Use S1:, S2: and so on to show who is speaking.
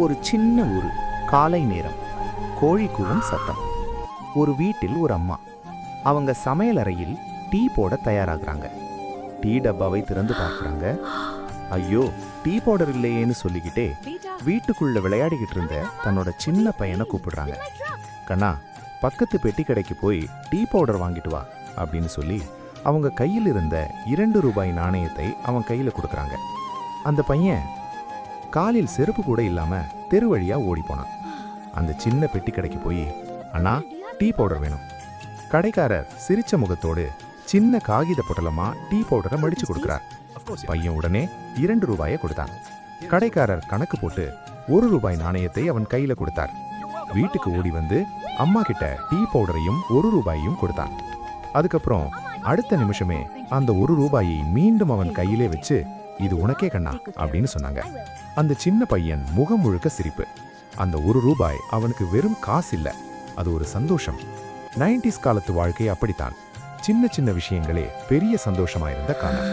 S1: ஒரு சின்ன ஊரு. காலை நேரம். கோழி கூவும் சத்தம். ஒரு வீட்டில் ஒரு அம்மா. அவங்க சமையலறையில் டீ போட தயாராகிறாங்க. டீ டப்பாவை திறந்து பார்க்கறாங்க. ஐயோ, டீ பவுடர் இல்லையேன்னு சொல்லிக்கிட்டே வீட்டுக்குள்ள விளையாடிக்கிட்டு இருந்த தன்னோட சின்ன பையனை கூப்பிடுறாங்க. கண்ணா, பக்கத்து பெட்டி கடைக்கு போய் டீ பவுடர் வாங்கிட்டு வா அப்படின்னு சொல்லி அவங்க கையில் இருந்த 2 ரூபாய் நாணயத்தை அவன் கையில கொடுக்கறாங்க. அந்த பையன் காலில் செருப்பு கூட இல்லாம தெரு வழியா ஓடி போனான். அந்த சின்ன பெட்டி கடைக்கு போய், அண்ணா, டீ பவுடர் வேணும். கடைக்காரர் சிரிச்ச முகத்தோடு சின்ன காகித பொட்டலமா டீ பவுடரை மடிச்சு கொடுக்கிறார். பையன் உடனே 2 ரூபாயை கொடுத்தான். கடைக்காரர் கணக்கு போட்டு 1 ரூபாய் நாணயத்தை அவன் கையில கொடுத்தார். வீட்டுக்கு ஓடி வந்து அம்மா கிட்ட டீ பவுடரையும் 1 ரூபாயையும் கொடுத்தான். அதுக்கப்புறம் அடுத்த நிமிஷமே அந்த 1 ரூபாயை மீண்டும் அவன் கையிலே வச்சு, இது உனக்கே கண்ணா அப்படின்னு சொன்னாங்க. அந்த சின்ன பையன் முகம் முழுக்க சிரிப்பு. அந்த 1 ரூபாய் அவனுக்கு வெறும் காசு இல்ல, அது ஒரு சந்தோஷம். 90s காலத்து வாழ்க்கை அப்படித்தான். சின்ன சின்ன விஷயங்களே பெரிய சந்தோஷமா இருந்த காலம்.